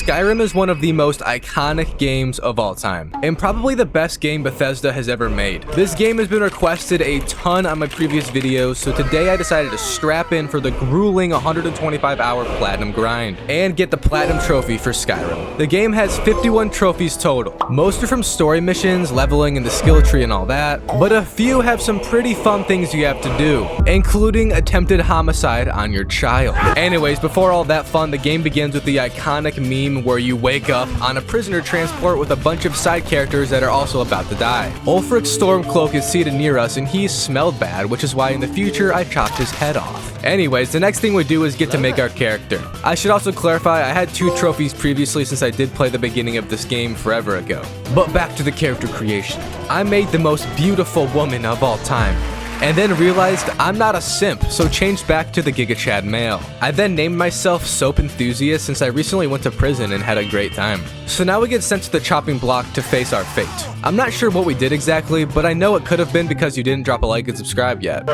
Skyrim is one of the most iconic games of all time, and probably the best game Bethesda has ever made. This game has been requested a ton on my previous videos, so today I decided to strap in for the grueling 125-hour platinum grind, and get the platinum trophy for Skyrim. The game has 51 trophies total. Most are from story missions, leveling, and the skill tree and all that, but a few have some pretty fun things you have to do, including attempted homicide on your child. Anyways, before all that fun, the game begins with the iconic meme where you wake up on a prisoner transport with a bunch of side characters that are also about to die. Ulfric Stormcloak is seated near us and he smelled bad, which is why in the future I chopped his head off. Anyways, the next thing we do is get to make our character. I should also clarify, I had 2 trophies previously since I did play the beginning of this game forever ago. But back to the character creation. I made the most beautiful woman of all time, and then realized I'm not a simp, so changed back to the Giga Chad male. I then named myself Soap Enthusiast since I recently went to prison and had a great time. So now we get sent to the chopping block to face our fate. I'm not sure what we did exactly, but I know it could have been because you didn't drop a like and subscribe yet.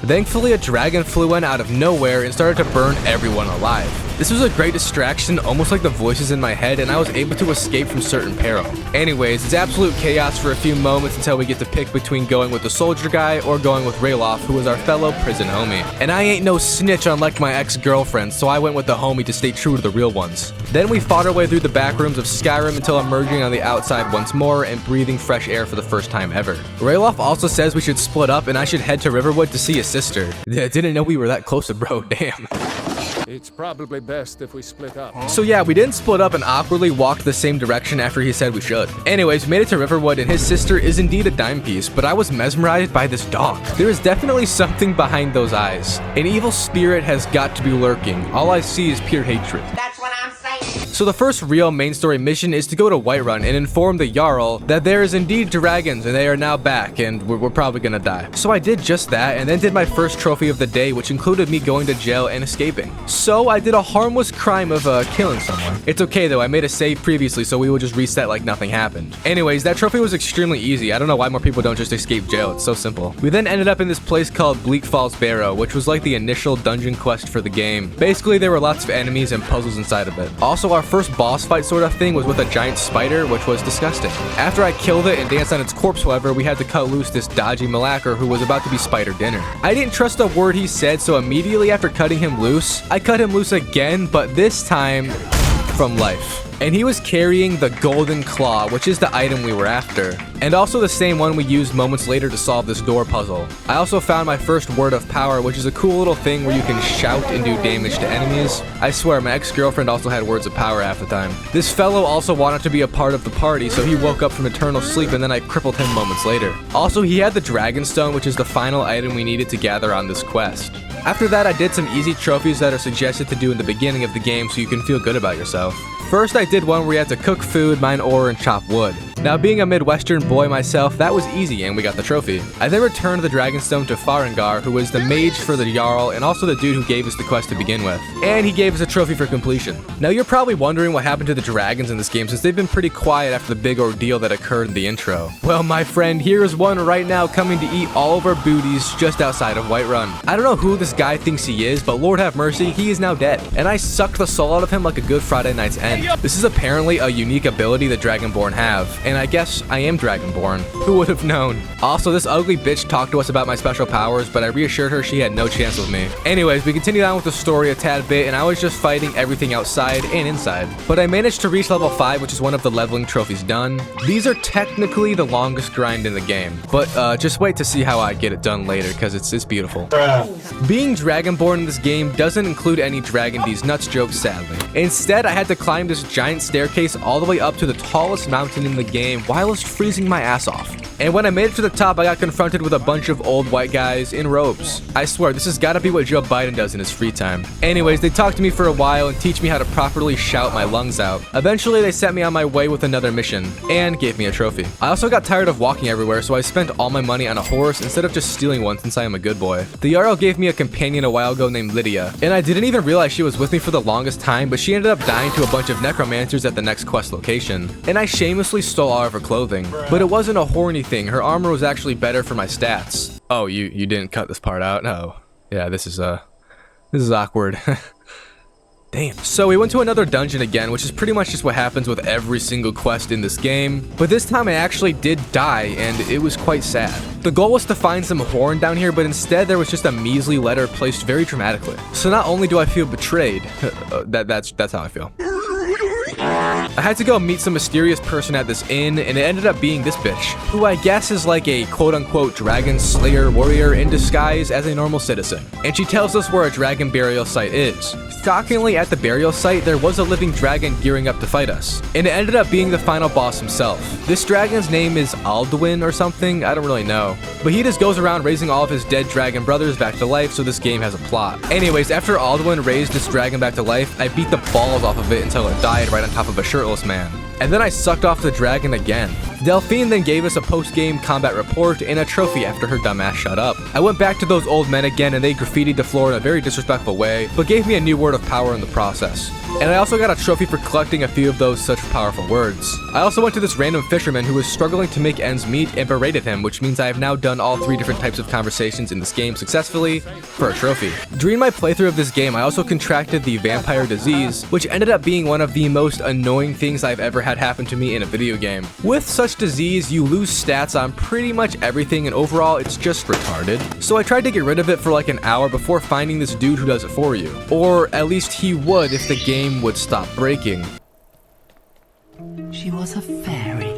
Thankfully, a dragon flew in out of nowhere and started to burn everyone alive. This was a great distraction, almost like the voices in my head, and I was able to escape from certain peril. Anyways, it's absolute chaos for a few moments until we get to pick between going with the soldier guy or going with Ralof, who was our fellow prison homie. And I ain't no snitch unlike my ex-girlfriend, so I went with the homie to stay true to the real ones. Then we fought our way through the back rooms of Skyrim until emerging on the outside once more and breathing fresh air for the first time ever. Ralof also says we should split up and I should head to Riverwood to see his sister. Didn't know we were that close to bro, damn. It's probably best if we split up. So yeah, we didn't split up and awkwardly walked the same direction after he said we should. Anyways, we made it to Riverwood and his sister is indeed a dime piece, but I was mesmerized by this dog. There is definitely something behind those eyes. An evil spirit has got to be lurking. All I see is pure hatred. That's what I'm saying. So the first real main story mission is to go to Whiterun and inform the Jarl that there is indeed dragons and they are now back and we're probably gonna die. So I did just that and then did my first trophy of the day, which included me going to jail and escaping. So I did a harmless crime of killing someone. It's okay though, I made a save previously so we will just reset like nothing happened. Anyways, that trophy was extremely easy. I don't know why more people don't just escape jail, it's so simple. We then ended up in this place called Bleak Falls Barrow, which was like the initial dungeon quest for the game. Basically, there were lots of enemies and puzzles inside of it. Also, our first boss fight sort of thing was with a giant spider, which was disgusting. After I killed it and danced on its corpse, however, we had to cut loose this dodgy Malacca who was about to be spider dinner. I didn't trust a word he said, so immediately after cutting him loose, I cut him loose again, but this time from life. And he was carrying the Golden Claw, which is the item we were after, and also the same one we used moments later to solve this door puzzle. I also found my first Word of Power, which is a cool little thing where you can shout and do damage to enemies. I swear, my ex-girlfriend also had Words of Power half the time. This fellow also wanted to be a part of the party, so he woke up from eternal sleep and then I crippled him moments later. Also, he had the Dragon Stone, which is the final item we needed to gather on this quest. After that, I did some easy trophies that are suggested to do in the beginning of the game so you can feel good about yourself. First, I did one where you had to cook food, mine ore, and chop wood. Now, being a Midwestern boy myself, that was easy and we got the trophy. I then returned the Dragonstone to Farengar, who was the mage for the Jarl and also the dude who gave us the quest to begin with. And he gave us a trophy for completion. Now, you're probably wondering what happened to the dragons in this game since they've been pretty quiet after the big ordeal that occurred in the intro. Well, my friend, here is one right now coming to eat all of our booties just outside of Whiterun. I don't know who this guy thinks he is, but Lord have mercy, he is now dead. And I sucked the soul out of him like a good Friday night's end. This is apparently a unique ability that Dragonborn have, and I guess I am Dragonborn. Who would have known? Also, this ugly bitch talked to us about my special powers, but I reassured her she had no chance with me. Anyways, we continued on with the story a tad bit, and I was just fighting everything outside and inside. But I managed to reach level 5, which is one of the leveling trophies done. These are technically the longest grind in the game, but just wait to see how I get it done later, because it's beautiful. Being Dragonborn in this game doesn't include any Dragon D's nuts jokes, sadly. Instead, I had to climb this giant staircase all the way up to the tallest mountain in the game whilst freezing my ass off. And when I made it to the top, I got confronted with a bunch of old white guys in robes. I swear, this has gotta be what Joe Biden does in his free time. Anyways, they talked to me for a while and teach me how to properly shout my lungs out. Eventually, they sent me on my way with another mission and gave me a trophy. I also got tired of walking everywhere, so I spent all my money on a horse instead of just stealing one since I am a good boy. The Jarl gave me a companion a while ago named Lydia, and I didn't even realize she was with me for the longest time, but she ended up dying to a bunch of necromancers at the next quest location. And I shamelessly stole all of her clothing. But it wasn't a horny thing, her armor was actually better for my stats. Oh, you didn't cut this part out? No. Yeah, this is awkward. Damn. So we went to another dungeon again, which is pretty much just what happens with every single quest in this game. But this time I actually did die, and it was quite sad. The goal was to find some horn down here, but instead there was just a measly letter placed very dramatically. So not only do I feel betrayed, that's how I feel. I had to go meet some mysterious person at this inn, and it ended up being this bitch, who I guess is like a quote-unquote dragon slayer warrior in disguise as a normal citizen. And she tells us where a dragon burial site is. Shockingly, at the burial site, there was a living dragon gearing up to fight us, and it ended up being the final boss himself. This dragon's name is Alduin or something, I don't really know. But he just goes around raising all of his dead dragon brothers back to life, so this game has a plot. Anyways, after Alduin raised this dragon back to life, I beat the balls off of it until it died right on top of a shirtless man. And then I sucked off the dragon again. Delphine then gave us a post-game combat report and a trophy after her dumbass shut up. I went back to those old men again and they graffitied the floor in a very disrespectful way, but gave me a new word of power in the process. And I also got a trophy for collecting a few of those such powerful words. I also went to this random fisherman who was struggling to make ends meet and berated him, which means I have now done all 3 different types of conversations in this game successfully for a trophy. During my playthrough of this game, I also contracted the vampire disease, which ended up being one of the most annoying things I've ever had happen to me in a video game. With such disease, you lose stats on pretty much everything, and overall, it's just retarded. So I tried to get rid of it for like an hour before finding this dude who does it for you. Or at least he would if the game would stop breaking. She was a fairy.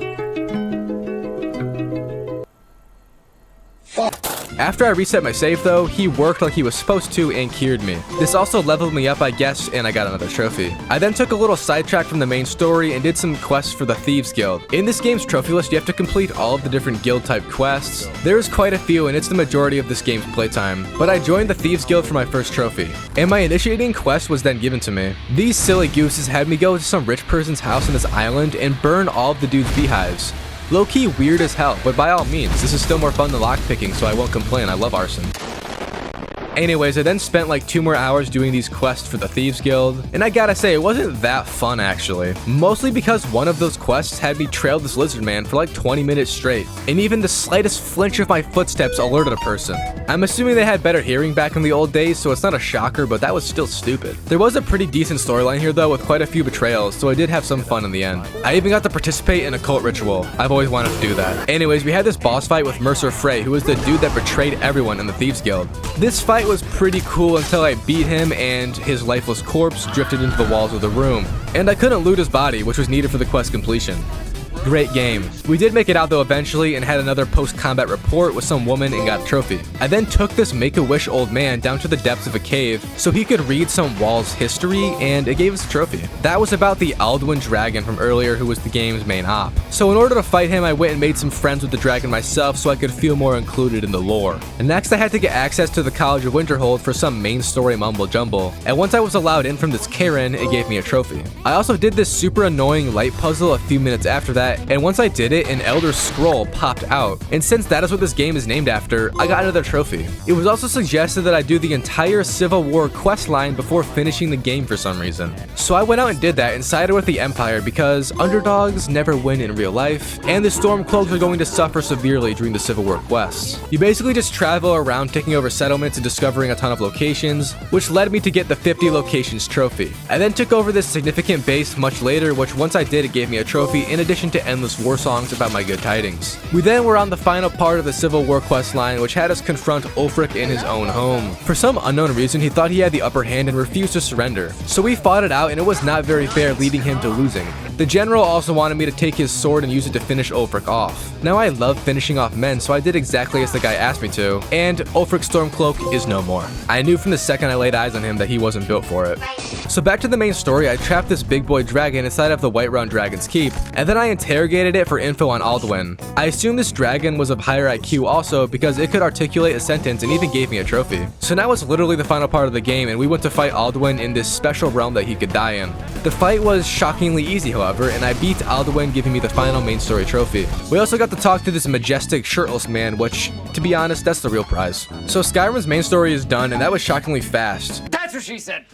After I reset my save though, he worked like he was supposed to and cured me. This also leveled me up I guess, and I got another trophy. I then took a little sidetrack from the main story and did some quests for the Thieves Guild. In this game's trophy list, you have to complete all of the different guild type quests. There's quite a few and it's the majority of this game's playtime. But I joined the Thieves Guild for my first trophy, and my initiating quest was then given to me. These silly gooses had me go to some rich person's house on this island and burn all of the dude's beehives. Low-key weird as hell, but by all means, this is still more fun than lockpicking, so I won't complain, I love arson. Anyways, I then spent like 2 more hours doing these quests for the Thieves Guild, and I gotta say, it wasn't that fun actually. Mostly because one of those quests had me trail this lizard man for like 20 minutes straight, and even the slightest flinch of my footsteps alerted a person. I'm assuming they had better hearing back in the old days, so it's not a shocker, but that was still stupid. There was a pretty decent storyline here though, with quite a few betrayals, so I did have some fun in the end. I even got to participate in a cult ritual. I've always wanted to do that. Anyways, we had this boss fight with Mercer Frey, who was the dude that betrayed everyone in the Thieves Guild. This fight was pretty cool until I beat him and his lifeless corpse drifted into the walls of the room, and I couldn't loot his body, which was needed for the quest completion. Great game. We did make it out though eventually and had another post-combat report with some woman and got a trophy. I then took this Make-A-Wish old man down to the depths of a cave so he could read some wall's history, and it gave us a trophy. That was about the Alduin dragon from earlier, who was the game's main op. So in order to fight him, I went and made some friends with the dragon myself so I could feel more included in the lore. And next I had to get access to the College of Winterhold for some main story mumble jumble, and once I was allowed in from this Karen, it gave me a trophy. I also did this super annoying light puzzle a few minutes after that, and once I did it, an Elder Scroll popped out, and since that is what this game is named after, I got another trophy. It was also suggested that I do the entire Civil War quest line before finishing the game for some reason. So I went out and did that and sided with the Empire because underdogs never win in real life, and the Stormcloaks are going to suffer severely during the Civil War quests. You basically just travel around taking over settlements and discovering a ton of locations, which led me to get the 50 locations trophy. I then took over this significant base much later, which once I did, it gave me a trophy in addition to endless war songs about my good tidings. We then were on the final part of the Civil War quest line, which had us confront Ulfric in his own home. For some unknown reason, he thought he had the upper hand and refused to surrender. So we fought it out and it was not very fair, leading him to losing. The general also wanted me to take his sword and use it to finish Ulfric off. Now I love finishing off men, so I did exactly as the guy asked me to, and Ulfric's Stormcloak is no more. I knew from the second I laid eyes on him that he wasn't built for it. So back to the main story, I trapped this big boy dragon inside of the Whiterun Dragon's Keep, and then I interrogated it for info on Alduin. I assumed this dragon was of higher IQ also because it could articulate a sentence and even gave me a trophy. So now it's literally the final part of the game, and we went to fight Alduin in this special realm that he could die in. The fight was shockingly easy however, and I beat Alduin, giving me the final main story trophy. We also got to talk to this majestic shirtless man, which, to be honest, that's the real prize. So Skyrim's main story is done, and that was shockingly fast. That's what she said.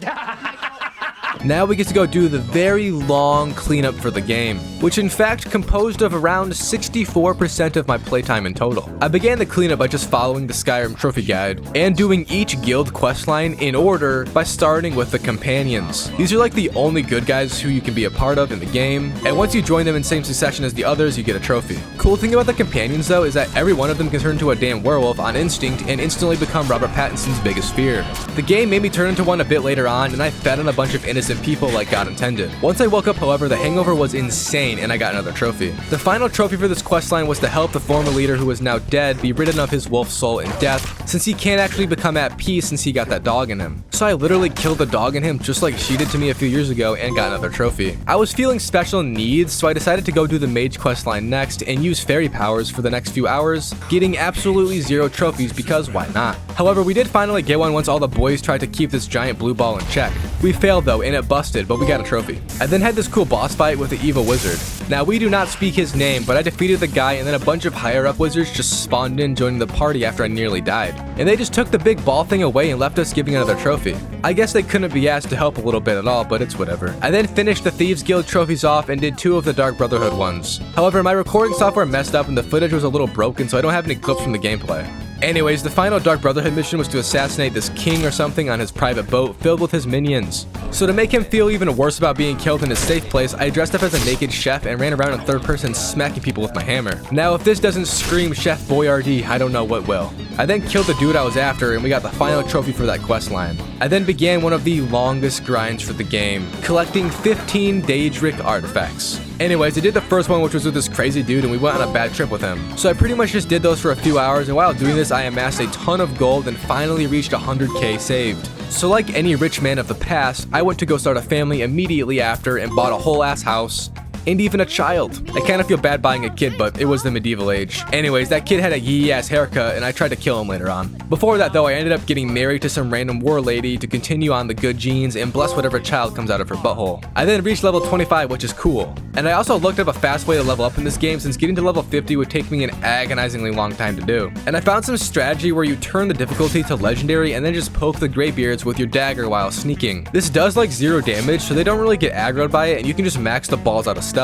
Now we get to go do the very long cleanup for the game, which in fact composed of around 64% of my playtime in total. I began the cleanup by just following the Skyrim trophy guide and doing each guild questline in order by starting with the companions. These are like the only good guys who you can be a part of in the game, and once you join them in same succession as the others, you get a trophy. Cool thing about the companions though is that every one of them can turn into a damn werewolf on instinct and instantly become Robert Pattinson's biggest fear. The game made me turn into one a bit later on, and I fed on a bunch of innocent people like God intended. Once I woke up, however, the hangover was insane and I got another trophy. The final trophy for this questline was to help the former leader who is now dead be ridden of his wolf soul in death, since he can't actually become at peace since he got that dog in him. So I literally killed the dog in him just like she did to me a few years ago and got another trophy. I was feeling special needs, so I decided to go do the mage questline next and use fairy powers for the next few hours, getting absolutely 0 trophies because why not? However, we did finally get one once all the boys tried to keep this giant blue ball in check. We failed though and it busted, but we got a trophy. I then had this cool boss fight with the evil wizard. Now we do not speak his name, but I defeated the guy and then a bunch of higher up wizards just spawned in joining the party after I nearly died. And they just took the big ball thing away and left us giving another trophy. I guess they couldn't be asked to help a little bit at all, but it's whatever. I then finished the Thieves Guild trophies off and did 2 of the Dark Brotherhood ones. However, my recording software messed up and the footage was a little broken, so I don't have any clips from the gameplay. Anyways, the final Dark Brotherhood mission was to assassinate this king or something on his private boat filled with his minions. So to make him feel even worse about being killed in his safe place, I dressed up as a naked chef and ran around in third person smacking people with my hammer. Now if this doesn't scream Chef Boyardee, I don't know what will. I then killed the dude I was after and we got the final trophy for that quest line. I then began one of the longest grinds for the game, collecting 15 Daedric artifacts. Anyways, I did the first one, which was with this crazy dude, and we went on a bad trip with him. So I pretty much just did those for a few hours, and while doing this, I amassed a ton of gold and finally reached 100k saved. So like any rich man of the past, I went to go start a family immediately after and bought a whole ass house. And even a child. I kind of feel bad buying a kid, but it was the medieval age. Anyways, that kid had a yee ass haircut and I tried to kill him later on. Before that though, I ended up getting married to some random war lady to continue on the good genes and bless whatever child comes out of her butthole. I then reached level 25, which is cool. And I also looked up a fast way to level up in this game since getting to level 50 would take me an agonizingly long time to do. And I found some strategy where you turn the difficulty to legendary and then just poke the graybeards with your dagger while sneaking. This does like 0 damage, so they don't really get aggroed by it and you can just max the balls out of stealth.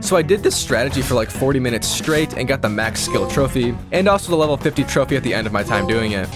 So I did this strategy for like 40 minutes straight and got the max skill trophy, and also the level 50 trophy at the end of my time doing it.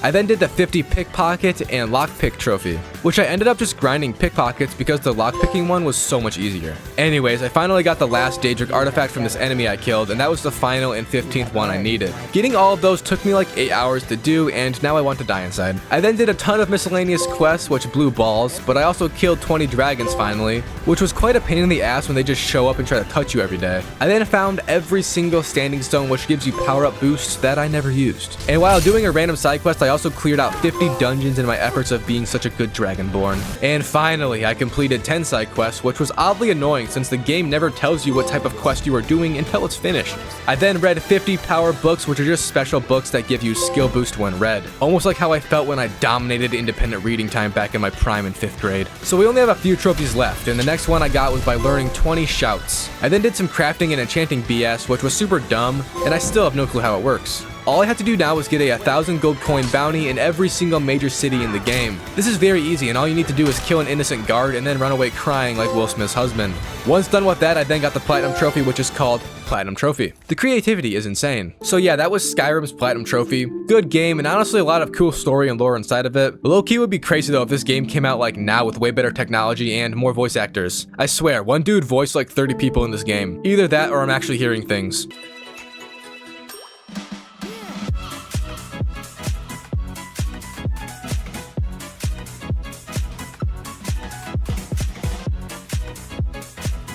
I then did the 50 pickpocket and lockpick trophy, which I ended up just grinding pickpockets because the lockpicking one was so much easier. Anyways, I finally got the last Daedric artifact from this enemy I killed, and that was the final and 15th one I needed. Getting all of those took me like 8 hours to do, and now I want to die inside. I then did a ton of miscellaneous quests, which blew balls, but I also killed 20 dragons finally, which was quite a pain in the ass when they just show up and try to touch you every day. I then found every single standing stone, which gives you power-up boosts that I never used. And while doing a random side quest, I also cleared out 50 dungeons in my efforts of being such a good dragonborn. And finally, I completed 10 side quests, which was oddly annoying since the game never tells you what type of quest you are doing until it's finished. I then read 50 power books, which are just special books that give you skill boost when read. Almost like how I felt when I dominated independent reading time back in my prime in 5th grade. So we only have a few trophies left, and the next one I got was by learning 20 shouts. I then did some crafting and enchanting BS, which was super dumb, and I still have no clue how it works. All I have to do now is get a 1,000 gold coin bounty in every single major city in the game. This is very easy, and all you need to do is kill an innocent guard and then run away crying like Will Smith's husband. Once done with that, I then got the Platinum Trophy, which is called Platinum Trophy. The creativity is insane. So yeah, that was Skyrim's Platinum Trophy. Good game, and honestly a lot of cool story and lore inside of it. Low-key would be crazy though if this game came out like now with way better technology and more voice actors. I swear, one dude voiced like 30 people in this game. Either that or I'm actually hearing things.